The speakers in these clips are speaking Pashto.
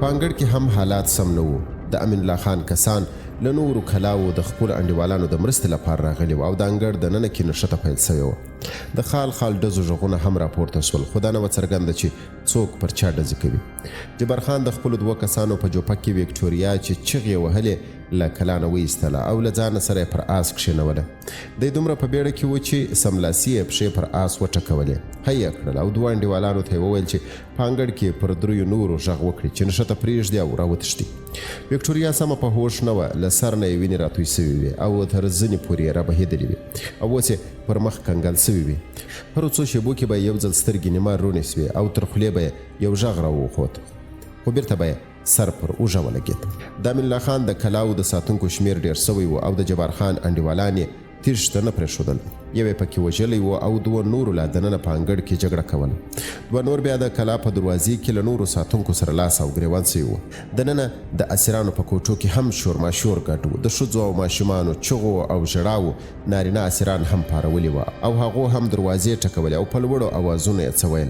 په انګړ کې هم حالات سم نه وو. د امین الله خان کسان له نورو کلاو د خپل انډیوالانو د مرستې لپاره راغلي وو او د انګړ دننه کې نښته پیل شوې وه. د خال خال ډزو غږونه هم راپورته شول، خو دا نه وه څرګنده چې څوک پر چا ډزې کوي. جبار خان د خپلو 2 کسانو په جوپک کې وکټوریا چې چغې وهلې له کلا نه وایستله او له ځانه سره یې پر آس کښېنوله. دی دومره په بیړه کې و چې سملاسي یې پښې پر آس وټکولې، هی یې کړل او 2 انډیوالانو ته یې وویل چې په انګړ کې پر 3 نورو غږ وکړي چې نښته پرېږدي او راوتښتي. وکټوریا سمه په هوښ نه وه، له سر نه یې وینې راتوی سوي وې او تر زنې پورې یې رابهېدلې وې او اوس یې پر مخ کنګل سوي وې. هرو څو شېبو کې به یې یو ځل سترګې نیمه روڼې سوې او تر خولې به یې یو غږ راوخوت، خو بیرته به یې سر پر اوږه ولګېد. د امین الله خان د کلاو د ساتونکو شمیر ډېر سوی و او د جبار خان انډیوالان یې تیښته نه پرېښودل. یو یې پکې وژلی و او 2 نورو لا دننه په انګړ کې جګړه کوله. 2 نور بیا د کلا په دروازې کې له نورو ساتونکو سره لاس او ګرېوان سوي وو. دننه د اسیرانو په کوټو کې هم شورماشور ګډ و. د ښځو او ماشومانو چغو او ژړاو نارینه اسیران هم پارولي وه او هغو هم دروازې ټکولې او په لوړو اوازونو یې څه ویل.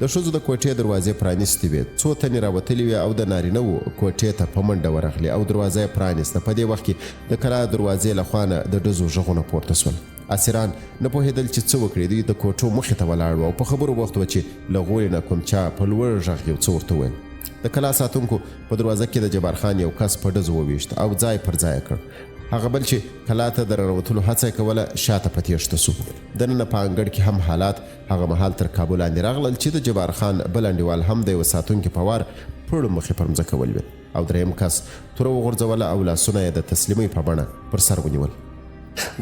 د ښځو د کوټې دروازې پرانیستې وې، 2 تنې راوتلې وې او د نارینهو کوټې ته په منډه ورغلې او دروازه یې پرانیسته. په دې وخت کې د کلا دروازې له خوا نه د ډزو غږونه پورته شول. اسیران نه پوهېدل چې څه وکړي. دوی د کوټو مخې ته ولاړ وو او په خبرو وخت و چې له غولې نه کوم چا په لوړ غږ یو څه ورته وویل. د کلا ساتونکو په دروازه کې د جبار خان یو کس په ډزو وویشت او ځای پر ځای کړ. هغه بل چې کلا ته د رانوتلو هڅه یې کوله شاته په تېښته سو. دننه په انګړ کې هم حالات هغه مهال تر کابو لاندې راغلل چې د جبار خان بل انډیوال هم د یوه ساتونکي په وار پړو مخې پر مځکه ولوېد او 3م کس توره وغورځوله او لاسونه یې د تسلیمۍ په بڼه پر سر ونیول.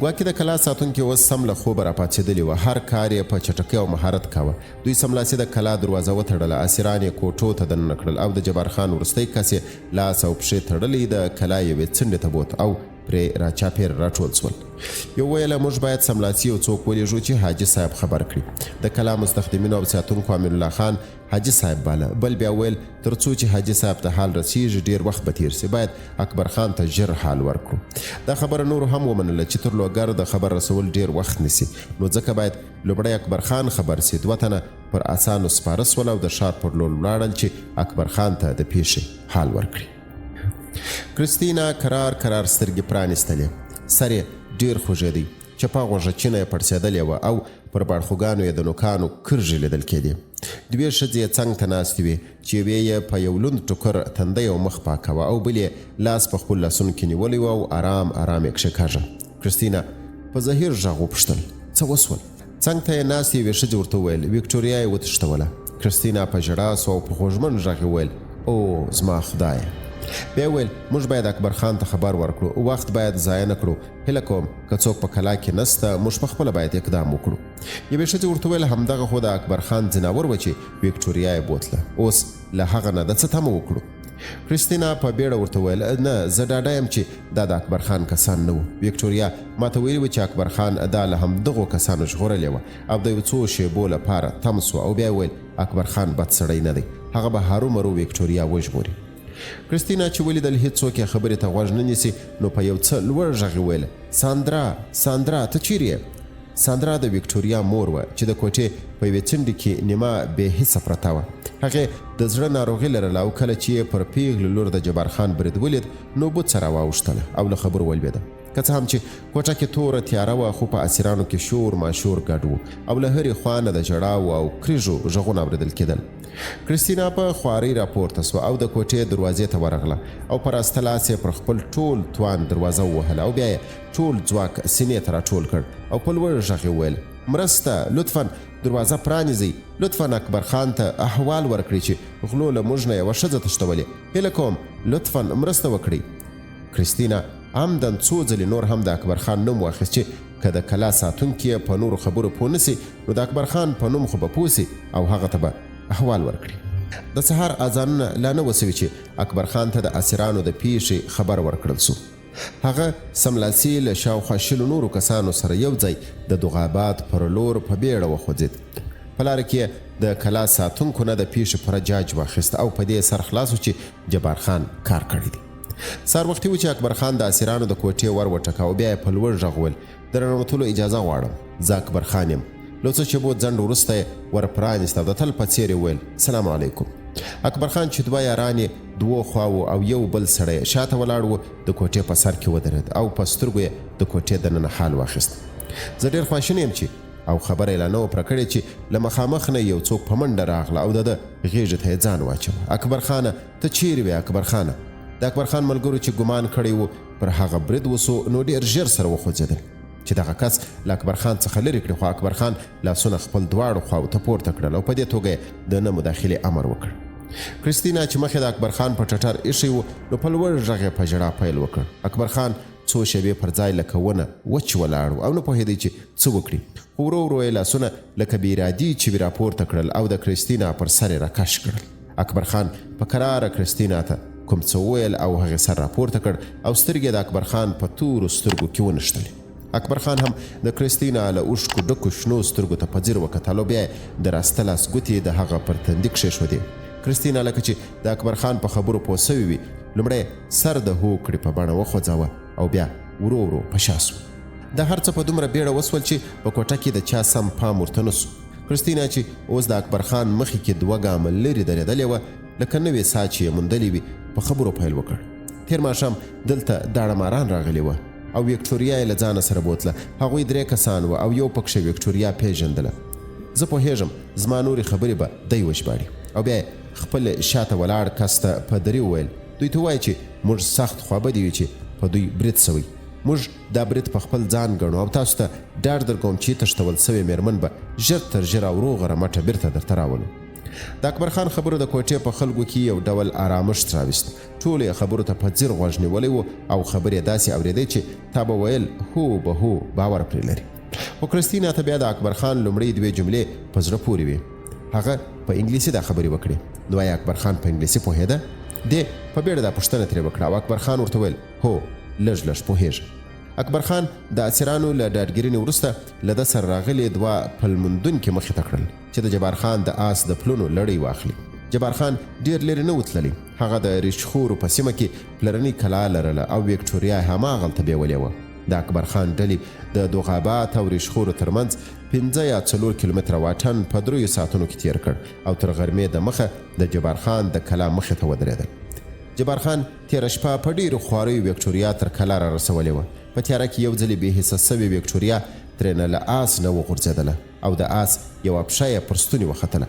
ګواکې د کلا ساتونکي اوس سم له خوبه راپاڅېدلي وه. هر کار یې په چټکۍ او مهارت کاوه. دوی سملاسي د کلا دروازه وتړله، اسیران یې کوټو ته دننه کړل او د جبار خان وروستی کس یې لاس او پښې تړلی د کلا یوې څنډې ته بوت او پرې راچاپېر راټول شول. یو ویله موږ باید سملاسي یو څوک ولیږو چې حاجي صاحب خبر کړي. د کلا مستخدمینو او ساتونکو امین الله خان حاجي صاحب باله. بل بیا ویل تر څو چې حاجي صاحب ته حال رسیږي ډېر وخت به تیر سي، باید اکبرخان ته ژر حال ورکړو. دا خبره نورو هم ومنله چې تر لوګر د خبر رسول ډېر وخت نیسي، نو ځکه باید لومړی اکبرخان خبر سي. 2 تنه پر اسانو سپاره سول او د ښار پر لور ولاړل چې اکبرخان ته د پیښې حال ورکړي. کریستینا کرار سترګې پرانیستلې، سر یې ډېر خوږېدی، چپه غوږچینه یې پړسېدلې وه او پر باړخوګانو یې د نوکانو کرژې لیدل کېدې. 2 ښځې یې څنګ ته ناستې وې چې یوې یې په یو لوند ټوکر تندی او مخ پاکوه او بل یې لاس په خپل لاسونو کې نیولی و او آرام یې کښېکاږه. کریستینا په زهیر غږ وپوښتل څه وسول؟ څنګ ته یې ناستې یوې ښځې ورته وویل وکټوریا یې وتښتوله. کریستینا په ژړا سوه او په خوږمن غږ یې وویل او زما خدایه. بیا ویل موږ باید اکبرخان ته خبر ورکړو، وخت باید ضایع نه کړو. هیله کوم که څوک په کلا کې نسته موږ پخپله باید اقدام وکړو. یوې ښځې ورته ویل همدغه خو د اکبرخان ځناور و چې وکټوریا یې بوتله، اوس له هغه نه د څه تمه وکړو؟ کریستینا په بیړه ورته ویل نه زه ډاډه یم چې دا د اکبرخان کسان نه وو. وکټوریا ماته ویلي و چې اکبرخان دا له همدغو کسانو ژغورلې وه او د یو څو شېبو لپاره تم سوه او بیا ویل اکبرخان بد سړی نه دی، هغه به هرومرو وکټوریا وژغوري. کریستینا چې ولیدل هیڅوک یې خبرې ته غوږ نه نیسي نو په یو څه لوړ غږ یې ویل ساندرا ته چیرې یې؟ ساندرا د وکټوریا مور وه چې د کوټې په یوې څنډې کې نیمه بې حسه پرته وه. هغې د زړه ناروغي لرله او کله چې یې پر پیغلې لور د جبار خان برید ولید نو بوڅه راواوښتله او له خبرو ولوېده. که څه هم چې کوټه کې توره تیاره وه خو په اسیرانو کې شور ماشور ګډ و او له هرې خوا نه د ژړاو او کریژو غږونه اورېدل کېدل. کریستینا په خوارۍ راپورته سوه او د کوټې دروازې ته ورغله او په راسته لاس یې پر خپل ټول توان دروازه ووهله او بیا یې ټول ځواک سینې ته راټول کړ او په لوړ غږ یې وویل مرسته، لطفا دروازه پرانیزئ، لطفا اکبرخان ته احوال ورکړئ چې غلو له موږ نه یوه ښځه تښتولې، هیله کوم لطفا مرسته وکړئ. کریستینا عمدن څو ځلې نور هم د اکبرخان نوم واخیست چې که د کلا ساتونکي په نورو خبرو پوه نسي نو د اکبرخان په نوم خو به پوه سي او هغه ته به احوال ورکړي. د سهار اذانونه لا نه وسوي چې اکبرخان ته د اسیرانو د پیښې خبر ورکړل سو. هغه سملاسي له شاوخوا 20 نورو کسانو سره یو ځای د دغابات پر لور په بیړه وخوځېد. په لاره کې د کلا ساتونکو نه د پیښې پوره جاج واخیست او په دې سر خلاص و چې جبار خان کار کړی دی. سهار وختي و چې اکبرخان د اسیرانو د کوټې ور وټکاوه، بیا یې په لوړ غږ وویل د رانوتلو اجازه غواړم، زه اکبرخان یم. له څه شېبو ځنډ وروسته یې ور پرانیست او د تل په څېر یې وویل سلام علیکم. اکبرخان چې دوه یاران یې دوو خواو او یو بل سړی شاته ولاړ و د کوټې په سر کې ودرېد او په سترګو یې د کوټې دننه حال واخیست. زه ډېر خواشنی یم چې او خبره یې لا نه وه پوره کړې چې له مخامخ نه یو څوک په منډه راغله او د ده غېږې ته یې ځان واچوه. اکبرخانه ته چیرې وې اکبرخانه؟ د اکبرخان ملګرو چې ګمان کړی و پر هغه برید وسو نو ډېر ژر سره وخوځېدل چې دغه کس له اکبرخان څخه لرې کړي، خو اکبرخان لاسونه خپل دواړو خواو ته پورته کړل او په دې توګه یې د نه مداخلې امر وکړ. کریستینا چې مخې د اکبرخان په ټټر ایښی و نو په لوړ غږ یې په ژړا پیل وکړ. اکبرخان څو شېبې پر ځای لکه ونه وچ ولاړ او نه پوهېدی چې څه وکړي، خو ورو ورو یې لاسونه لکه بې ارادي چې وي راپورته کړل او د کریستینا پر سر یې راکش کړل. اکبرخان په کراره کریستینا ته کوم څه وویل او هغې سر راپورته کړ او سترګې د اکبرخان په تورو سترګو کې ونښتلې. اکبرخان هم د کریستینا له اوښکو ډکو شنو سترګو ته په ځیر وکتل او بیا یې د راسته لاس ګوتې د هغه پر تندي کښېښودې. کریستینا لکه چې د اکبرخان په خبرو پوه سوې وي لومړی سر د هو کړې په بڼه وخوځاوه او بیا ورو ورو په شا سو. دا هر څه په دومره بیړه وسول چې په کوټه کې د چا سم پام ورته نه سو. کریستینا چې اوس د اکبرخان مخې کې دوه ګامه لرې درېدلې وه لکه نوې ساه چې یې موندلې وي په خبرو پیل وکړ. تېر ماښام دلته داړه ماران راغلي وه او وکټوریا یې له ځانه سره بوتله. هغوی 3 کسان وه او یو پکښې وکټوریا پیژندله. زه پوهېږم زما نورې خبرې به دی وژباړي او بیا خپل شاته ولاړ کس ته په دري وویل دوی ته وایي چې موږ سخت خوابدي یو چې په دوی برید سوی. موږ دا برید په خپل ځان ګڼو او تاسو ته ډاډ درکوم چې تښتول سوې مېرمن به ژر تر ژره او روغه رمټه بیرته درته راولو. د اکبرخان خبرو د کوټې په خلکو کې یو ډول آرامښت راوست. ټولو یې خبرو ته په ځیر غوږ نیولی و او خبرې یې داسې اورېدی چې تا به ویل هو به هو باور پرې لري. خو کریستینا ته بیا د اکبرخان لومړۍ 2 جملې په زړه پورې وې. هغه په انګلیسي دا خبرې وکړې. نو آیا اکبرخان په انګلیسي پوهېده؟ دې په بیړه دا پوښتنه ترې وکړه او اکبرخان ورته ویل هو لږ لږ پوهېږم. اکبرخان د اسیرانو له ډاډګیرنې وروسته له ده سره راغلي 2 پلمندونکي مخې ته کړل چې د جبار خان د آس د پلونو لړۍ واخلي. جبار خان ډېر لرې نه و تللی. هغه د ریشخورو په سیمه کې پلرنۍ کلا لرله او وکټوریا هماغلته بیولې وه. د اکبرخان ډلې د دوغابات او ریشخورو ترمنځ 5 یا 4 کیلومتره واټن په 3 ساعتونو کې تیر کړ او تر غرمې د مخه د جبار خان د کلا مخې ته ودرېدل. جبار خان تېره شپه په ډېرو خواریو وکټوریا تر کلا را رسولې وه. په تیاره کې یو ځلې بې حسه سوې وکټوریا ترېنه له آس نه وغورځېدله او د آس یوه پښه یې پر ستونې وختله.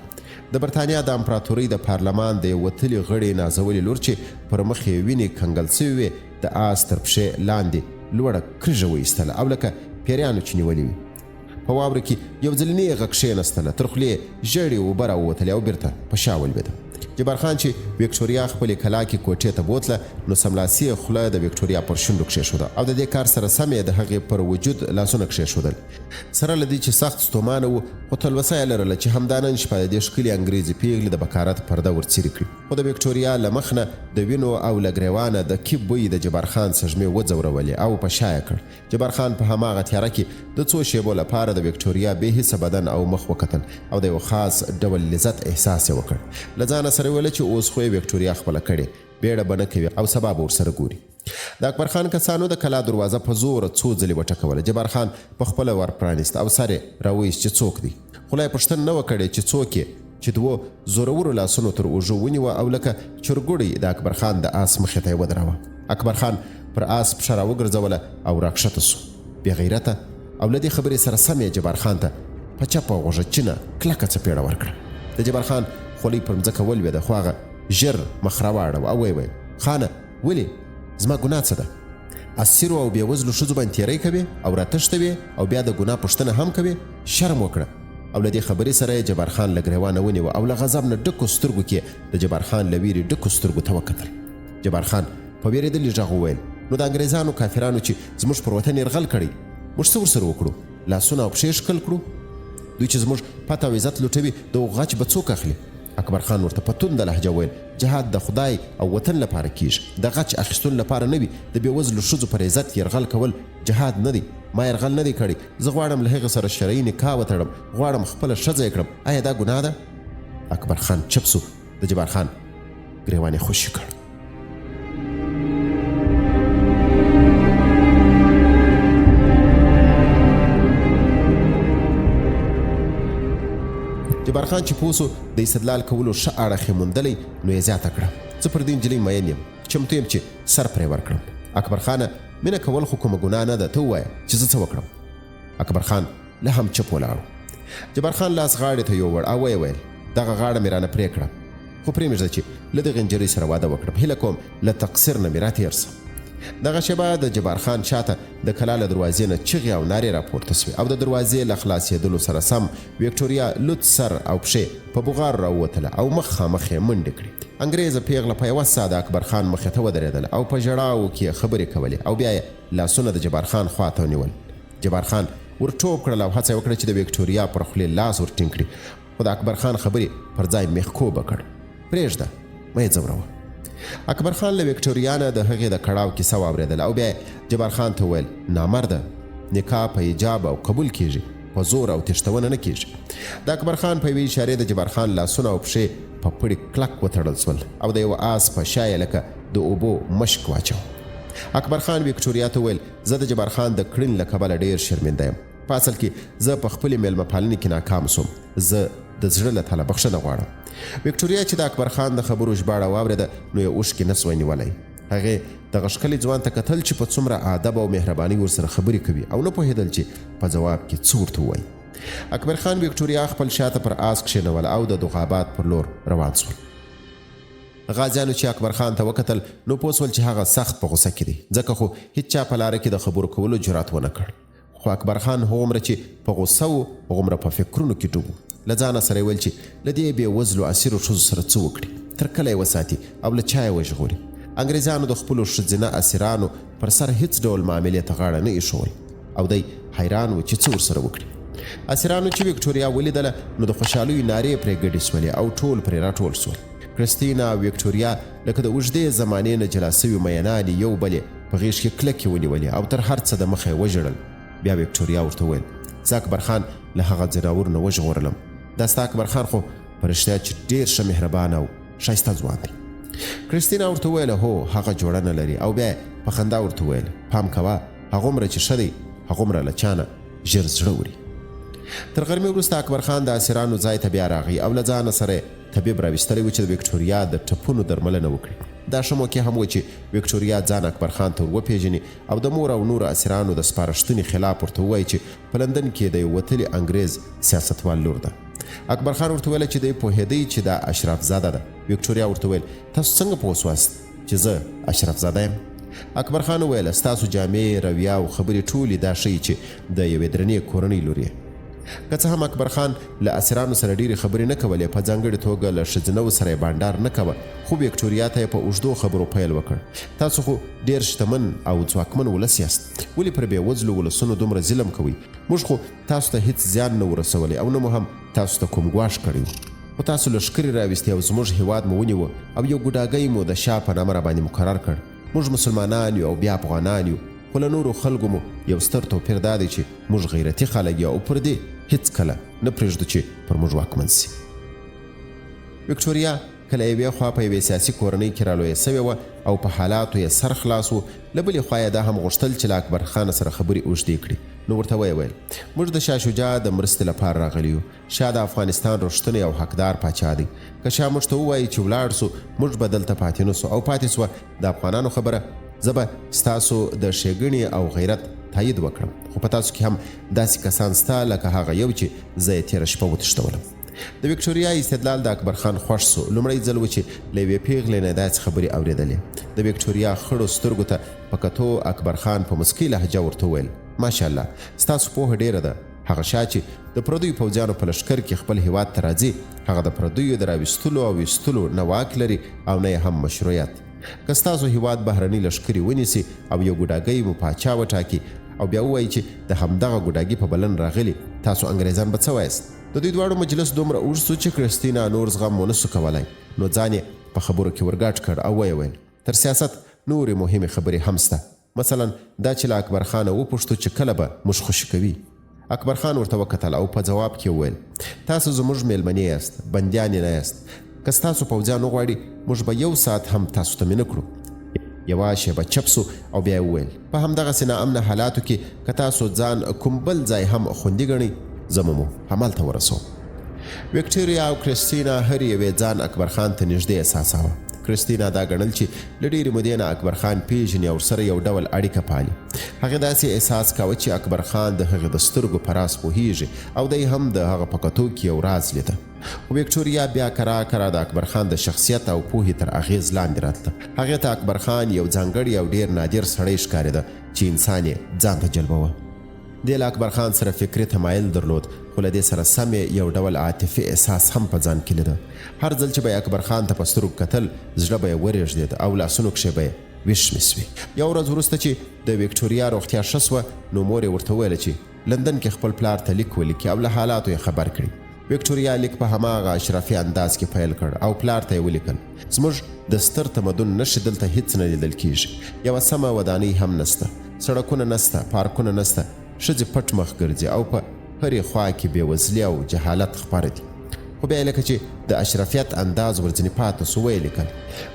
د برتانیا د امپراتورۍ د پارلمان د یو وتلي غړي نازولې لور چې پر مخ یې وینې کنګل سوې وې د آس تر پښې لاندې لوړه کږه وایستله او لکه پیریانو چې نیولې وي. په واوره کې یو ځل نیغه کښېنستله، تر خولې ژړې اوبه راووتلې او بیرته په شا ولوېده. جبار خان چې وکټوریا خپلې کلا کې کوټې ته بوتله نو سملاسي یې خوله د وکټوریا پر شونډو کښېښوده او د دې کار سره سم یې د هغې پر وجود لاسونه کښېښودل. سره له دې چې سخت ستومانه و خو تلوسه یې لرله چې همدا نن شپه د دې ښکلې انګریزي پیغلې د بکارت پرده ورڅیرې کړي. خو د وکټوریا له مخ نه د وینو او له ګریوانه د کیپ بوی د جبار خان سږمې وځورولې او په شا یې کړ. جبار خان په هماغه تیاره کې د څو شېبو لپاره د وکټوریا بې حسه بدن او مخ وکتل او د یو خاص ډول لذت احساس یې وکړ. له ځانه سره ویل چې اوس خو یې وکټوریا خپله کړې، بیړه به نه کوي او سبا به ورسره ګوري. د اکبرخان کسانو د کلا دروازه په زوره څو ځلې وټکوله. جبار خان په خپله ور پرانیست او سر یې راویست چې څوک دی. خو لا یې پوښتنه نه وه کړې چې څوک یې، چې 2 زورورو لاسونو تر اوږو ونیوه او لکه چرګوړی د اکبرخان د آس مخې ته یې ودراوه. اکبرخان پر آس پښه راوګرځوله او راکښته سو. بې غیرته او له دې خبرې سره سم یې جبار خان ته په چپه غوږه چینه کلکه څپېړه ورکړه. د جبار خان خولۍ پر مځکه ولوېده خو هغه ژر مخ راواړوه او ویې ویل خانه ولې زما ګناه څه ده؟ اسیرو او بېوزلو ښځو باندې تېری کوې او راتښتوې او بیا د ګناه پوښتنه هم کوې؟ شرم وکړه. او له دې خبرې سره یې جبار خان له ګریوانه ونیوه او له غضب نه ډکو سترګو کې د جبار خان له ویرې ډکو سترګو ته وکتل. جبار خان په وېرېدلي غږ وویل نو د انګریزانو کافرانو چې زموږ پر وطن یرغل کړی موږ څه ورسره وکړو؟ لاسونه او پښې ښکل کړو؟ دوی چې زموږ پته او عزت لوټوي د هغو غچ به څوک اخلي؟ اکبرخان ورته په تونده لهجه ویل جهاد د خدای او وطن لپاره کیږي، د غچ اخیستلو لپاره نه وي. د بېوزلو ښځو پر عزت یرغل کول جهاد نه دی. ما یرغل نه دی کړی. زه غواړم له هغې سره شرعي نکاح وتړم، غواړم خپله ښځه یې کړم. آیا دا ګناه ده؟ اکبرخان چپ سو. د جبار خان ګریوان یې خوشي کړ. جبار خان چې پوه سو د استدلال کولو ښه اړخ یې موندلی نو یې زیاته کړه، زه پر دې نجلۍ مین یم، چمتو یم چې سر پرې ورکړم. اکبرخانه مینه کول خو کومه ګناه نه ده، ته ووایه چې زه څه وکړم. اکبرخان له هم چپ ولاړو. جبار خان لاس غاړې ته یووړ او ویې ویل دغه غاړه مې رانه پرې کړه، خو پرېمږده چې له دغې نجلۍ سره واده وکړم، هیله کوم له تقصیر نه مې راتېر شه. دغه شیبه د جبار خان شاته د کلا له دروازې نه چغې او نارې راپورته سوې او د دروازې له خلاصېدلو سره سم وکټوریا لوڅ سر او پښې په بغار راووتله او مخامخ یې منډې کړې. انګریزه پیغله په یوه ساه د اکبرخان مخې ته ودرېدله او په ژړاو کې خبرې کولې او بیا یې لاسونه د جبار خان خواته ونیول. جبار خان ور ټوپ کړل او هڅه وکړه چې د وکټوریا پر خولې لاس ور ټینګ کړي، خو د اکبرخان خبرې پر ځای میخکوبه کړ. پرېږده مه یې ځوروه. اکبرخان له وکټوریا نه د هغې د کړاو کیسه واورېدله او بیا جبار خان ته وویل نامرده، نکاح په ایجاب او قبول کیږي، په زور او تښتونه نه کیږي. د اکبرخان په یوې اشارې د جبار خان لاسونه او پښې په پړي کلک وتړل شول او د یوه آس په شا یې لکه د اوبو مشک واچو. اکبرخان وکټوریا ته وویل زه د جبار خان د کړنې له کبله ډېر شرمنده یم، په اصل کې زه په خپلې میلمه پالنې کې ناکام سوم، زه د زړه له تله بخښنه غواړم. وکټوریا چې د اکبرخان د خبرو ژباړه واورېده نو یې اوښکې نه سوی نیولی. هغې دغه ښکلي ځوان ته کتل چې په څومره ادب او مهربانۍ ورسره خبرې کوي او نه پوهېدل چې په ځواب کې څه ورته ووایي. اکبرخان وکټوریا خپل شاته پر آس کښېنول او د دغابات پر لور روان شول. غازیانو چې اکبرخان ته وکتل نو پوه شول چې هغه سخت په غوسه کې دی، ځکه خو هیڅ چا په لاره کې د خبرو کولو جرأت ونه کړ. خو اکبرخان هغومره چې په غوسه و هغومره په فکرونو کې ډوب و. له ځانه سره یې ویل چې له دې بې وزلو اسیرو ښځو سره څه وکړي، تر کله یې وساتي او له چا یې وژغوري. انګریزانو د خپلو ښځینه اسیرانو پر سر هیڅ ډول معاملې ته غاړه نه ایښول او دی حیران و چې څه ورسره وکړي. اسیرانو چې وکټوریا ولیدله نو د خوشحالیو نارې پرې ګډې شولې او ټول پرې راټول شول. کرستینا او وکټوریا لکه د اوږدې زمانې نه جلا سوي مینانې یو بلې په غېږ کې کلکې ونیولې او تر هر څه د مخه یې وژړل. بیا وکټوریا ورته وویل زه اکبرخان له هغه ځناور نه وژغورلم، دا ستا اکبرخان خو په رښتیا چې ډېر ښه مهربان او ښایسته ځوان دی. کرستینا ورته وویله هو هغه جوړه نه لري او بیا په خندا ورته وویل پام کوه هغومره چې ښه دی هغومره له چا نه ژر زړه وړي. تر غرمې وروسته اکبرخان د اسیرانو ځای ته بیا راغی او له ځانه سره طبیب راویستلی و چې د وکټوریا د ټپونو درملنه وکړي. دا ښه موقع هم و چې وکټوریا ځان اکبرخان ته ور وپېژني او د مور او نورو اسیرانو د سپارښتنې خلاف ورته ووایي چې په لندن کې د یو وتلي انګریز سیاستوال لور ده. اکبرخان ورته ویل چې دی پوهېدی چې دا اشرف زاده ده. وکټوریا ورته ویل تاسو څنګه پوه سواست چې زه اشرف زاده یم؟ اکبرخان وویل ستاسو جامې، رویه او خبرې ټولې دا ښیي چې د یوې درنې کورنۍ لور یې. که څه هم اکبرخان له اسیرانو سره ډېرې خبرې نه کولې، په ځانګړې توګه له ښځینهو سره یې بانډار نه کوه، خو وکټوریا ته یې په اوږدو خبرو پیل وکړ. تاسو خو ډېر شتمن او ځواکمن ولس یاست، ولې پر بېوزلو ولسونو دومره ظلم کوئ؟ موږ خو تاسو ته هیڅ زیان نه ورسولی او نه مو هم تاسو ته کوم ګواښ کړی و، خو تاسو لښکرې راویستې او زموږ هیواد مو ونیوه او یو ګوډاګی مو د شاه په نامه راباندې مقرر کړ. موږ مسلمانان یو او بیا افغانان یو، خو له نورو خلکو مو یو ستر توپیر دا دی چې موږ غیرتي خلک یو او پر دې هیڅ کله نه پرېږدو چې پر موږ واکمن سي. وکټوریا کله یوې خوا په یوې سیاسي کورنۍ کې رالویه سوې وه او په حالاتو یې سر خلاص و، له بلې خوا یې دا هم غوښتل چې له اکبرخان سره خبرې اوږدې کړي. نو ورته ویې ویل موږ د شاه شجاع د مرستې لپاره راغلي یو، شاه د افغانستان رښتینی او حقدار پاچا دی. که شاه موږ ته ووایي چې ولاړ سو موږ به دلته پاتې نه سو او پاتې سوه د افغانانو خبره، زه به ستاسو د ښېګڼې او غیرت تایید وکړم، خو په تاسو کې هم داسې کسان سته لکه هغه یو چې زه یې تېره شپه وتښتولم. د وکټوریا استدلال د اکبرخان خوښ سو. لومړی ځل و چې له یوې پیغلې نه داسې خبرې اورېدلې. د وکټوریا خړو سترګو ته په کتو اکبرخان په مسکۍ لهجه ورته وویل ماشاءالله ستاسو پوهه ډېره ده. هغه شاه چې د پردیو پوځیانو په لښکر کې خپل هیواد ته راځي، هغه د پردیو د راویستلو او ویستلو نه واک لري او نه هم مشروعیت. که ستاسو هیواد بهرني لښکرې ونیسي او یو ګوډاګی مو پاچا وټاکي او بیا ووایي چې د همدغه ګوډاګي په بلن راغلي، تاسو انګریزان به څه وایست؟ د دوی دواړو مجلس دومره اوږد سو چې کرستینا نور زغم ونه سو کولی، نو ځان یې په خبرو کې ورګاټ کړ او ویې ویل تر سیاست نورې مهمې خبرې هم سته، مثلا دا چې له اکبرخانه وپوښتو چې کله به موږ خوشي کوي. اکبرخان ورته وکتل او په ځواب کې وویل تاسو زموږ میلمنې یاست، بندیانې نه یاست. که ستاسو پوځیان وغواړي موږ به یو ساعت هم تاسو ته مینه کړو. یوه شیبه چپ سو او بیا یې وویل په همدغسې ناامنه حالاتو کې که تاسو ځان کوم بل ځای هم خوندي ګڼئ زه مو همالته ورسوم. وکټوریا او کریستینا هر یوې ځان اکبرخان ته نږدې احساساوه. کریستینا دا ګڼل چې له ډېرې مودې نه اکبرخان پیژني او سره یو ډول اړیکه پالي. هغې داسې احساس کاوه چې اکبرخان د هغې د سترګو په راز پوهیږي او دی هم د هغه په کتو کې یو راز لیده. خو وکټوریا بیا کرا د اکبرخان د شخصیت او پوهې تر اغېز لاندې راتله. هغې ته اکبرخان یو ځانګړی او ډېر نادر سړی ښکارېده چې انسان یې ځان ته جلبوه. دې له اکبرخان سره فکري تمایل درلود، خو له دې سره سم یو ډول عاطفي احساس هم په ځان کې لیده. هر ځل چې به یې اکبرخان ته په سترګو کتل، زړه به یې ورېږدېد او لاسونو کښې به یې ویش مس وي. یو ورځ وروسته چې د وکټوریا روغتیا ښه سوه، نو مور یې ورته وویله چې لندن کې خپل پلار ته لیک ولیکي او له حالاتو یې خبر کړي. وکټوریا لیک په هماغه اشرافي انداز کې پیل کړ او پلار ته یې ولیکل: زموږ د ستر تمدن نښې دلته هیڅ نه لیدل کېږي. یوه سمه ودانۍ هم نسته، سړکونه نسته، پارکونه نسته، ښځې پټ مخ ګرځي او په هرې خوا کې بېوزلي او جهالت خپاره دي. خو بیا یې لکه چې د اشرفیت انداز ورځنې پاته سو ویې لیکل: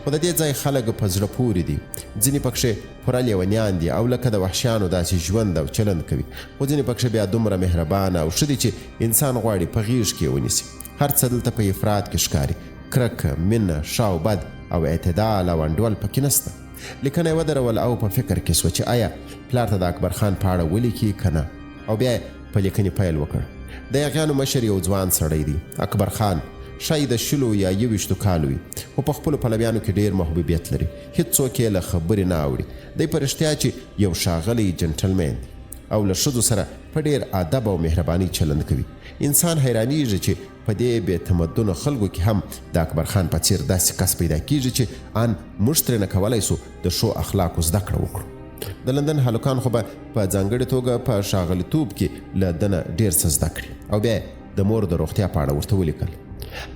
خو د دې ځای خلک په زړه پورې دي، ځینې پکښې پوره لیونیان دي او لکه د وحشیانو داسې ژوند او چلند کوي، خو ځینې پکښې بیا دومره مهربانه او ښه دي چې انسان غواړي په غېږ کې ونیسي. هر څه دلته په افراد کې ښکاري، کرکه، مینه، ښه او بد او اعتدال او انډول پکې نسته. لیکنه یې ودرول او په فکر کې سوه چې آیا پلار ته د اکبرخان په اړه ولیکي که نه، او بیا یې په لیکنې پیل وکړ. د یاغیانو مشر یو ځوان سړی دی، اکبرخان. ښایي د 20 یا 21 کالو وي، خو په خپلو پلویانو کې ډېر محبوبیت لري. هېڅوک یې له خبرې نه اوړي. دی په رښتیا چې یو ښاغلی جنټلمین دی او له ښځو سره په ډېر ادب او مهرباني چلند کوي. انسان حیرانیږي چې په دې بې تمدنو خلکو کې هم د اکبرخان په څېر داسې کس پیدا کېږي چې ان موږ ترېنه کولی سو د ښو اخلاقو زده کړه وکړو. د لندن هلکان خو به په ځانګړې توګه په ښاغلیتوب کې له ده نه ډېر څه زده کړي. او بیا د مور د روغتیا په اړه ورته ولیکل.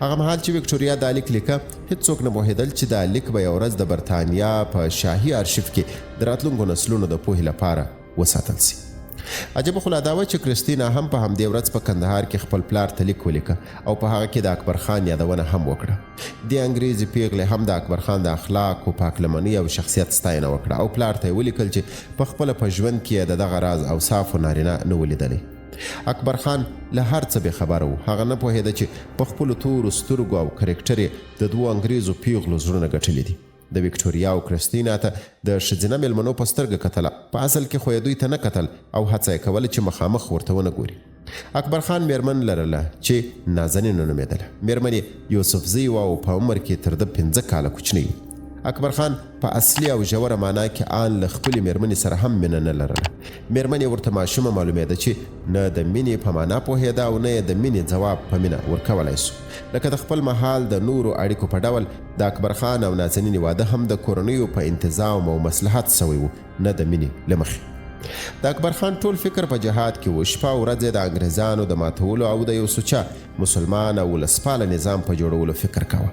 هغه مهال چې وکټوریا دا لیک لیکه، هېڅوک نه پوهېدل چې دا لیک به یو ورځ د برطانیا په شاهي ارشیف کې د راتلونکو نسلونو د پوهې لپاره وساتل سي. عجبه خو لا دا وه چې کریستینا هم په همدې ورځ په کندهار کې خپل پلار ته لیک ولیکه او په هغه کې د اکبرخان یادونه هم وکړه. دې انګریزي پیغلې هم د اکبرخان د اخلاقو، پاکلمنۍ او شخصیت ستاینه وکړه او پلار ته یې ولیکل چې په خپله په ژوند کې د دغه راز اوصافو نارینه نه ولیدلی. اکبرخان له هر څه بې خبره و. هغه نه پوهېده چې په خپلو تورو سترګو او کرکټر یې د 2 انګریزو پیغلو زړونه ګټلي دي. د وکټوریا او کریستینا ته د ښځینه مېلمنو په سترګه کتله، په اصل کې خو یې دوی ته نه کتل او هڅه یې کوله چې مخامخ ورته ونه ګوري. اکبرخان مېرمن لرله چې نازنینه نومېدله. مېرمن یې یوسفزۍ وه او په عمر کې تر ده 5 کاله کوچنی. اکبرخان په اصلي او ژوره معنا کې آن له خپلې مېرمنې سره هم مینه نه لرله. مېرمن یې ورته ماشومه معلومېده چې نه د مینې په معنا پوهېده او نه یې د مینې ځواب په مینه ورکولی سو. لکه د خپل مهال د نورو اړیکو په ډول د اکبرخان او نازنینې واده هم د کورنیو په انتظام او مصلحت سوی و، نه د مینې له مخې. د اکبرخان ټول فکر په جهاد کې و. شپه او ورځ یې د انګریزانو د ماتولو او د یو سوچه مسلمان او ولسپاله نظام په جوړولو فکر کاوه.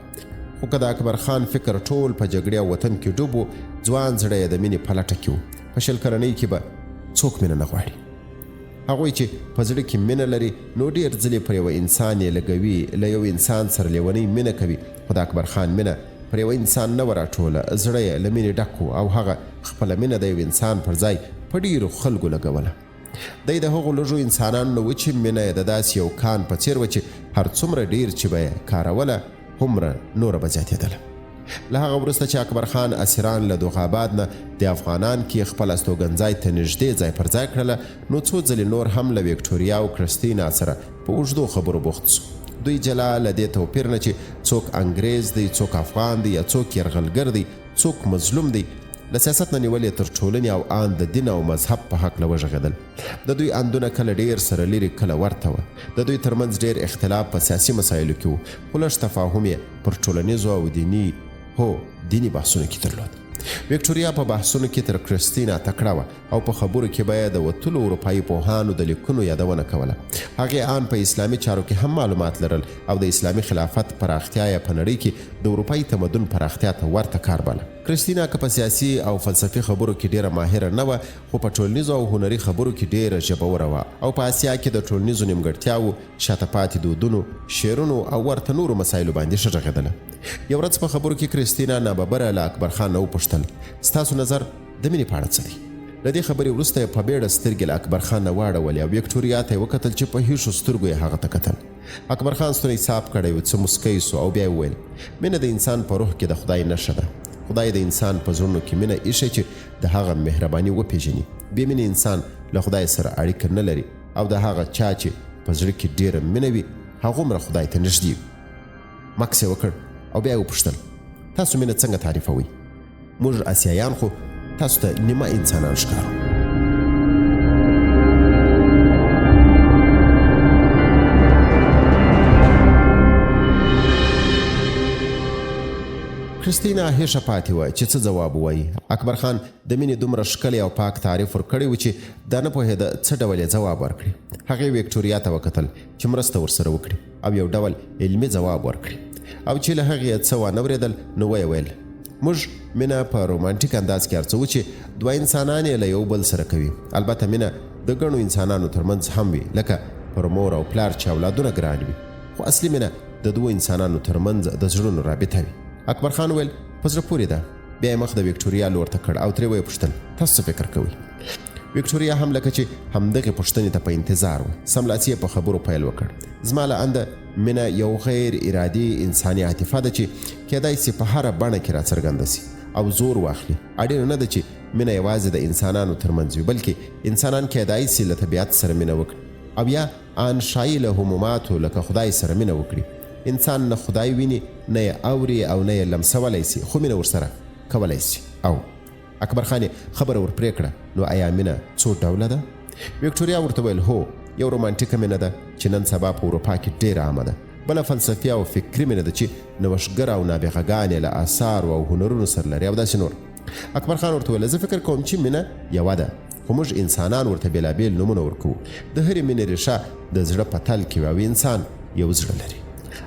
خو که د اکبرخان فکر ټول په جګړې او وطن کې ډوب و، ځوان زړه یې د مینې په لټه کې و. په 20 کلنۍ کې به څوک مینه نه غواړي؟ هغوی چې په زړه کې مینه لري نو ډېر ځلې پر یو انسان یې لګوي، له یو انسان سره لیونۍ مینه کوي. خو د اکبرخان مینه پر یو انسان نه وراټوله، زړه یې له مینې ډک و او هغه خپله مینه د یو انسان پر ځای په ډېرو خلکو لګوله. دی د هغو لږو انسانانو نه و چې مینه یې د داسې یو کان په څېر و چې هر څومره ډېر چې به یې کاروله هومره نوره به زیاتېدله. له هغه وروسته چې اکبرخان اسیران له دوغاباد نه د افغانان کې خپل استوګنځای ته نږدې ځای پر ځای کړله، نو څو ځلې نور هم له وکټوریا او کریستینا سره په اوږدو خبرو بوخت سو. دوی جلا له دې توپیر نه چې څوک انګریز دی، څوک افغان دی یا څوک یرغلګر دی، څوک مظلوم دی، له سیاست نه نیول یې تر ټولنې او ان د دین او مذهب په هکله وژغېدل. د دوی اندونه کله ډېر سره لرې کله ورته وه. د دوی ترمنځ ډېر اختلاف په سیاسي مسایلو کې و، خو لږ تفاهم یې پر ټولنیزو او دیني بحثونو کې درلود. وکټوریا په بحثونو کې تر کریستینا تکړه وه او په خبرو کې به یې د وتلو اروپایي پوهانو د لیکنو یادونه کوله. هغې ان په اسلامي چارو کې هم معلومات لرل او د اسلامي خلافت پراختیا یې په نړۍ کې د اروپایي تمدن پراختیا ته ورته کار باله. کریستینا که په سیاسي او فلسفي خبرو کې ډېره ماهره نه وه، خو په ټولنیزو او هنري خبرو کې ډېره ژبوره وه او په اسیا کې د ټولنیزو نیمګړتیاوو، شاته پاتې دودونو، شعرونو او ورته نورو مسایلو باندې ښه غږېدله. یو ورځ په خبرو کې کریستینا ناببره له اکبرخان نه وپوښتل: ستاسو نظر د مینې په اړه څه دی؟ له دې خبرې وروسته یې په بیړه سترګې له اکبرخان نه واړولې او وکټوریا ته یې وکتل چې په هیښو سترګو یې هغه ته کتل. اکبرخان ستونی صاف کړی و، څه مسکی سو او بیا وویل مینه د انسان په روح کې د خدای نښه ده. خدای د انسان په زړونو کې مینه ایښې چې د هغه مهرباني وپېژني. بې مینې انسان له خدای سره اړیکه نه لري او د هغه چا چې په زړه کې ډېره مینه وي هغومره خدای ته نږدې وي. مکس یې وکړ او بیا یې وپوښتل تاسو مینه څنګه تعریفوئ؟ موږ اسیایان خو تاسو ته نیمه انسانان ښکارو. کریستینا هیښه پاتې وه چې څه ځواب ووایي. اکبرخان د مینې دومره ښکلی او پاک تعریف ورکړی و چې دا نه پوهېده څه ډول یې ځواب ورکړي. هغې وکټوریا ته وکتل چې مرسته ورسره وکړي او یو ډول علمي ځواب ورکړي او چې له هغې یې څه وانه اورېدل نو ویې ویل موږ مینه په رومانټیک انداز کې ارڅوو چې دوه انسانان یې له یو بل سره کوي. البته مینه د ګڼو انسانانو ترمنځ هم وي لکه پر مور او پلار چې اولادونه ګران وي، خو اصلي مینه د دوه انسانانو ترمنځ د زړونو رابطه وي. اکبرخان ویل په زړه پورې ده. بیا یې مخ د وکټوریا لور ته کړ او ترې ویې پوښتل تاسو څه فکر کوئ؟ وکټوریا هم لکه چې همدغې پوښتنې ته په انتظار وه سملاسي یې په خبرو پیل وکړ. زما له انده مینه یو غیر ارادي انساني عاطفه ده چې کیدای سي په هره بڼه کې راڅرګنده سي او زور واخلي. اړینه نه ده چې مینه یوازې د انسانانو ترمنځ وي بلکې انسانان کیدای سي له طبیعت سره مینه وکړي او یا ان شایي له هموماتو لکه خدای سره مینه وکړي. انسان نه خدای ویني نه یې اوري او نه یې لمسولی سي خو مینه ورسره کولی سي. او اکبرخان خبره ورپرې کړه نو آیا مینه څو ډوله ده؟ وکټوریا ورته ویل هو یو رومانټیکه مینه ده چې نن سبا په اروپا کې ډېره عامه ده. بله فلسفي او فکري مینه ده چې نوښتګر او نابغه ګانې له آثارو او هنرونو سره لري او داسې نور. اکبرخان ورته ویل زه فکر کوم چې مینه یوه ده خو موږ انسانان ورته بېلابېل نومونه ورکوو. د هرې مینې ریښه د زړه په تل کې وي او انسان یو زړه لري.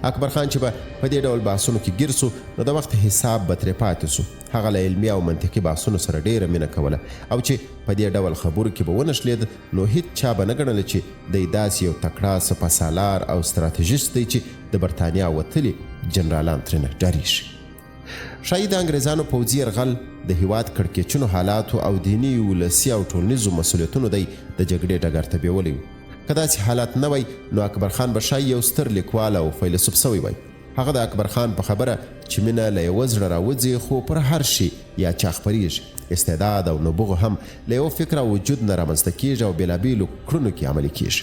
اکبرخان چې په دې ډول بحثونو کې ګیر سو نو د وخت حساب به ترې پاتې سو. هغه له علمي او منطقي بحثونو سره ډېره مینه کوله او چې په دې ډول خبرو کې به ونښلېد نو هیڅ چا به نه ګڼله چې دی داسې یو تکړه سپهسالار او ستراتیژیست دی چې د برطانیا وتلي جنرالان ترېنه ډارېږي. ښایي د انګریزانو پوځي یرغل د هیواد کړکېچونو حالاتو او دیني ولسي او ټولنیزو مسؤلیتونو دی د جګړې ډګر ته بیولی و. که داسې حالات نه وای نو اکبرخان به ښایي یو ستر لیکوال او فیلسوف سوی وای. هغه د اکبرخان په خبره چې مینه له یوه زړه راوځي خو پر هر شي یا چا خپریږي. استعداد او نبوغ هم له یو فکر او وجود نه رامنځته کیږي او بېلابېلو کړنو کې عملي کیږي.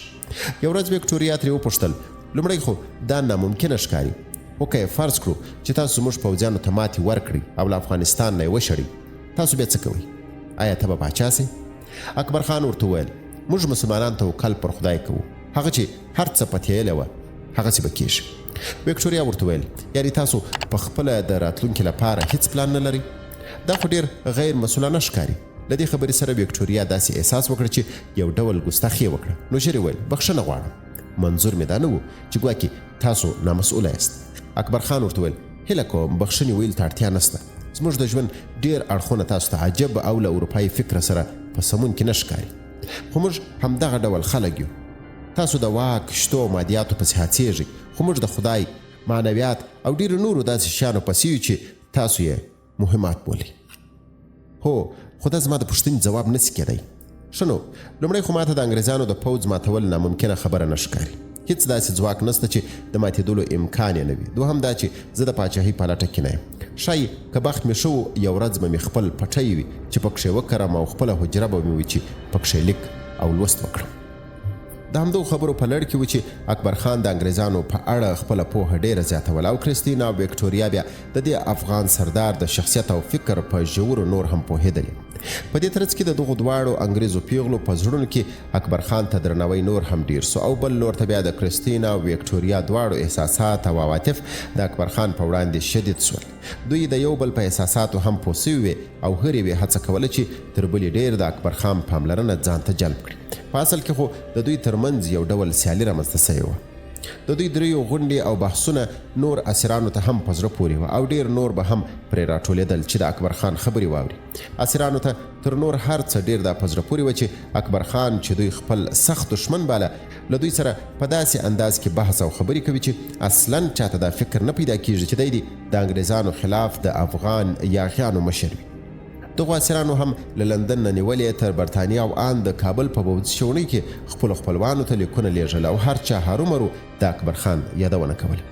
یو ورځ وکټوریا ترې وپوښتل لومړی خو دا ناممکنه ښکاري خو که یې فرض کړو چې تاسو موږ پوځیانو ته ماتې ورکړئ او له افغانستان نه یې وشړئ تاسو بیا څه کوئ؟ آیا ته به پاچا سئ؟ اکبرخان ورته وویل موږ مسلمانان توکل پر خدای کوو. هغه چې هر څه پتیلې وه هغسې به کیږي. وکټوریا ورته ویل یعنې تاسو په خپله د راتلونکي لپاره هیڅ پلان نه لرئ؟ دا خو ډېر غیر مسؤلانه ښکاري. له دې خبرې سره وکټوریا داسې احساس وکړه چې یو ډول ګستاخي وکړه نو ژر یې ویل بخښنه غواړم. منظور مې دا نه و چې ګواکې تاسو نامسؤوله یاست. اکبرخان ورته ویل هیله کوم بخښنې ویل ته اړتیا نشته. زموږ د ژوند ډېر اړخونه تاسو ته عجب او له اروپایي فکره سره په سمون کې نه ښکاري خو موږ همدغه ډول خلک یو. تاسو د واک شتو او مادیاتو پسې هڅېږئ خو موږ د خدای معنویات او ډېرو نورو داسې شیانو پسې یو چې تاسو یې مهمات بولئ. هو خو دا زما د پوښتنې ځواب نسي کېدی. ښه نو لومړی خو ماته د انګریزانو د پوځ ماتول ناممکنه خبره نه ښکاري. هیڅ داسې ځواک نشته چې د ماتېدلو امکان یې نه وي. دوهم دا چې زه د پاچاهۍ په لټه کې نه یم. ښایي که بخت مې ښه و یو ورځ به مې خپل پټی وي چې پکښې وکرم او خپله حجره به مې وي چې پکښې لیک او لوست وکړم. د همدغو خبرو په لړ کې و چې اکبرخان د انګریزانو په اړه خپله پوهه ډېره زیاتوله او کریستینا او وکټوریا بیا د دې افغان سردار د شخصیت او فکر په ژورو نور هم پوهېدلې. په دې ترڅ کې د دغو دواړو انګریزو پیغلو په زړونو کې اکبرخان ته درناوی نور هم ډیر سو او بل لور ته بیا د کریستینا او وکټوریا دواړو احساسات او عواطف د اکبرخان په وړاندې شدید سول. دوی د یو بل په احساساتو هم پوه سوي او هر یوې هڅه کوله چې تر بلې ډیر د اکبرخان پاملرنه ځان ته جلب کړي. په اصل کې خو د دوی ترمنځ یو ډول سیالي رامنځته سوې وه. د دوی دریو غونډې او بحثونه نور اسیرانو ته هم په زړه پورې وه او ډیر نور به هم پرې راټولېدل چې د اکبرخان خبرې واوري. اسیرانو ته تر نور هر څه ډیر دا په زړه پورې وه چې اکبرخان چې دوی خپل سخت دشمن باله له دوی سره په داسې انداز کې بحث او خبرې کوي چې اصلا چاته دا فکر نه پیدا کیږي چې دی د انګریزانو خلاف د افغان یاغیانو مشر وي. دغو اسیرانو هم له لندن نه نیولې تر برطانیه او ان د کابل په پوځي شونۍ کې خپل خپلوانو ته لیکونه لیږل او هر چا هرومرو د اکبرخان یادونه کوله.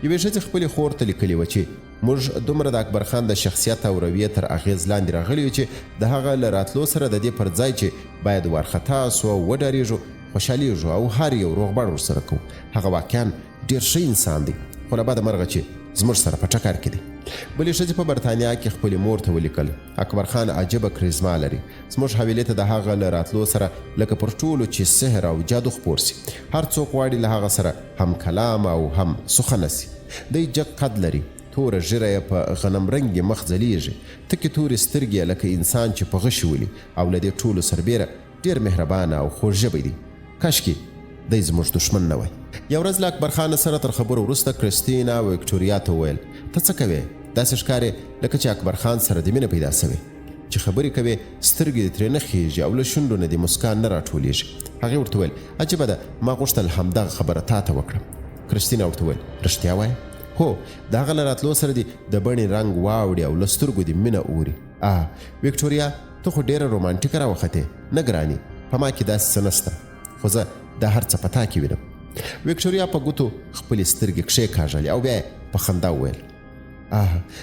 یوې ښځې خپلې خور ته لیکلي وه چې موږ دومره د اکبرخان د شخصیت او رویې تر اغېز لاندې راغلي یو چې د هغه له راتلو سره د دې پر ځای چې باید وارخطا سو او وډارېږو خوشحالیږو او هر یو روغبړ ورسره کوو. هغه واقعا ډېر ښه انسان دی خو له بده مرغه چې زموږ سره په ټکر کې دی. بلې ښځې په برطانیه کې خپلې مور ته ولیکل اکبرخان عجیبه کریزما لري. زموږ حویلې ته د هغه له راتلو سره لکه پر ټولو چې سحر او جادو خپور سي. هر څوک غواړي له هغه سره هم کلام او هم سخنه سي. دی جګ قد لري، توره ژیره یې په غنم رنګې مخ ځلیږي، تکې تورې سترګې یې لکه انسان چې په غشي ولي او له دې ټولو سربیره ډېر مهربانه او خوږ ژبی دی. کاشکې دی زموږ دښمن نه وای. یو ورځ له اکبرخان سره تر خبرو وروسته کریستینا وکټوریا ته وویل ته څه کوې؟ داسې ښکارې لکه چې اکبرخان سره د مینه پیدا سوې. چې خبرې کوې سترګې دې ترې نه خیږي او له شونډو نه دې مسکان نه راټولېږي. هغې ورته وویل عجیبه ده، ما غوښتل همدغه خبره تا ته وکړم. کریستینا ورته وویل رښتیا وایې؟ هو، د هغه له راتلو سره دې د بڼې رنګ واوړي او له سترګو دې مینه اوري. وکټوریا ته خو ډېره رومانټیکه راوختې. نه ګرانې، په ما کې داسې څه نشته، خو زه دا هر څه په تا کې وینم. وکټوریا په ګوتو خپلې سترګې کښېکاږلې او بیا یې په خندا وویل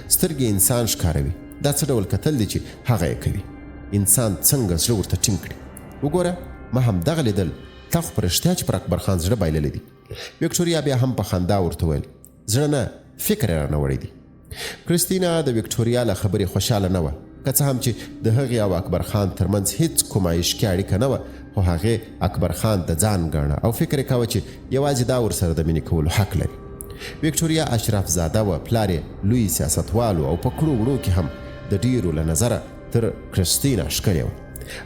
سترګې انسان ښکاروي. دا څه ډول کتل دی چې هغه یې کوي؟ انسان څنګه زړه ورته ټینګ کړي؟ وګوره ما همدغه لیدل، تا خو په رښتیا چې پر اکبرخان زړه بایللی دی. وکټوریا بیا هم په خندا ورته وویل زړه نه، فکر یې رانه وړی دی. کریستینا د وکټوریا له خبرې خوشحاله نه وه، که څه هم چې د هغې او اکبرخان ترمنځ هیڅ کومه عشقي اړیکه نه وه، خو هغې اکبرخان د ځان ګاڼه او فکر یې کوه چې یوازې دا ورسره د مینې کولو حق لري. وکټوریا اشراف زاده وه، پلار یې لوی سیاستوال او په کړو وړو کې هم د ډیرو له نظره تر کریستینا ښکلې وه.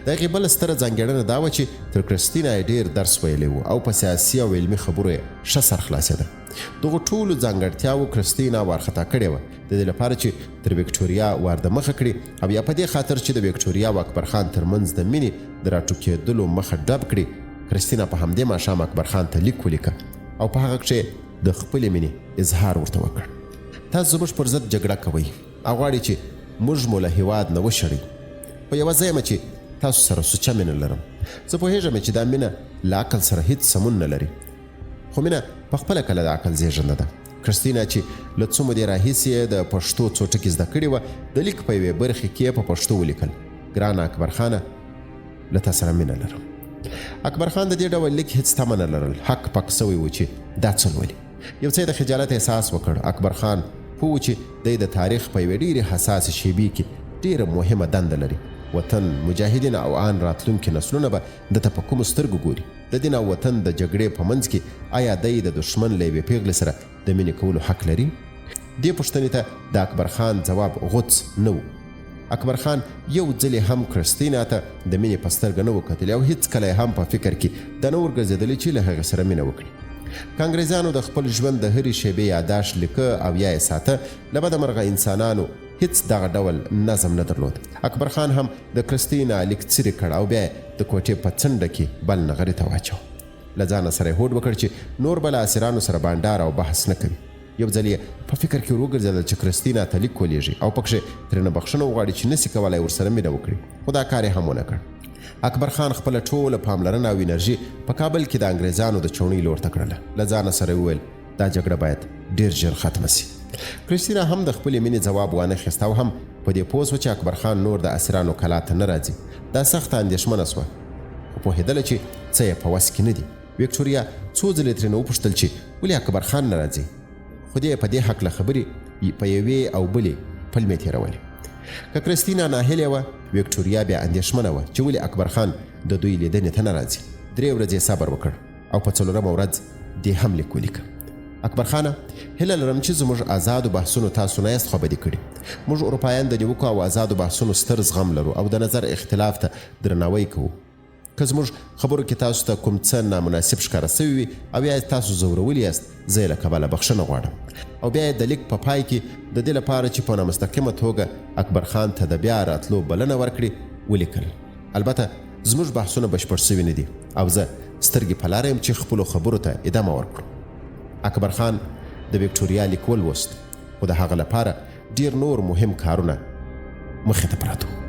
د هغې بله ستره ځانګړنه دا وه چې تر کریستینا یې ډېر درس ویلی و او په سیاسي او علمي خبرو یې ښه سر خلاصېده. دغو ټولو ځانګړتیاوو کریستینا وارخطا کړې وه د دې لپاره چې تر وکټوریا ور دمخه کړي او یا په دې خاطر چې د وکټوریا او اکبرخان ترمنځ د مینې د راټوکېدلو مخه ډب کړي. کریستینا په همدې ماښام اکبرخان ته لیک ولیکه او په هغه کښې د خپلې مینې اظهار ورته وکړ. تاسو زموږ پر ضد جګړه کوئ او غواړئ چې موږ مو له هېواد نه وشړئ. په یوه ځای یم چې تاسو سره سوچه مینه لرم. زه پوهېږم چې دا مینه له عقل سره هیڅ سمون نه لري، خو مینه په خپله کله د عقل زېږنده ده. کریستینا چې له څو مودې راهیسې یې د پښتو څو ټکي زده کړي وه، د لیک په یوې برخې کې په پښتو ولیکل ګرانه اکبرخانه، له تا سره مینه لرم. اکبرخان د دې ډول لیک هیڅ تمه نه لرل، حق پک سوی و چې دا څه لولي. یو څه د خجالت احساس وکړ. اکبرخان پوه چې دی د تاریخ په یوې ډېرې حساسې شیبې کې ډېره مهمه دنده لري. وطن، مجاهدین او ان راتلونکي نسلونه به د ته په کومو سترګو ګوري؟ د دین او وطن د جګړې په منځ کې آیا دی د دښمن له یوې پیغلې سره د مینې کولو حق لري؟ دې پوښتنې ته د اکبرخان ځواب غوڅ نه و. اکبرخان یو ځلې هم کریستینا ته د مینې په سترګه نه و کتلی او هیڅ کله هم په فکر کې د نه ورګرځېدلی چې له هغې سره مینه وکړي. که انګریزانو د خپل ژوند د هرې شیبې یاداشت لیکه او یا یې ساته، له بده مرغه انسانانو هیڅ دغه ډول نظم نه درلود. اکبرخان هم د کریستینا لیک څیرې کړ او بیا د کوټې په څنډه کې بل نغري ته واچو. له ځانه سره یې هوډ وکړ چې نور به له اسیرانو سره بانډار او بحث نه کوي. یو ځل یې په فکر کې وګرځېدل چې کریستینا ته لیک ولېږي او پکښې ترېنه بخښنه وغواړي چې نسي کولی ورسره مینه وکړي، خو دا کار یې هم ونه کړ. اکبرخان خپله ټوله پاملرنه او انرژي په کابل کې د انګریزانو د چوڼۍ لور ته کړله. له ځانه سره یې وویل دا جګړه باید ډېر ژر ختمه سي. کریستینا هم د خپلې مینې ځواب وانه خیست او هم په دې پوه شوه چې اکبرخان نور د اسیرانو کلا ته نه راځي. دا سخته اندېښمنه شوه، خو پوهېدله چې څه یې په وس کې نه دي. وکټوریا څو ځلې ترېنه وپوښتل چې ولې اکبرخان نه راځي، خو دې په دې هکله خبرې په یوې او بلې پلمې تېرولې. که کریستینا ناهیلې وه، وکټوریا بیا اندېښمنه وه چې ولې اکبرخان د دوی لیدنې ته نه راځي. 3 ورځې صبر وکړ او په 4مه ورځ دې هم لیک ولیکه. اکبرخانه، هیله لرم چې زموږ آزادو بحثونو تاسو نه یاست خوابدي کړي. موږ اروپایان د نیوکو او آزادو بحثونو ستر زغم لرو او د نظر اختلاف ته درناوی کوو. که زموږ خبرو کې تاسو ته کوم څه نامناسب ښکاره سوي وي او یا تاسو ځورولي یاست، زه یې له کبله بخښنه غواړم. او بیا یې د لیک په پای کې د دې لپاره چې په نامستقیمه توګه اکبرخان ته د بیا راتلو بلنه ورکړي ولیکل. البته زموږ بحثونه بشپړ سوي نه دي او زه سترګې په لاره یم چې خپلو خبرو ته ادامه ورکړو. اکبرخان د وکټوریا لیک ولوست، خو د هغه لپاره ډېر نور مهم کارونه مخې ته پراته.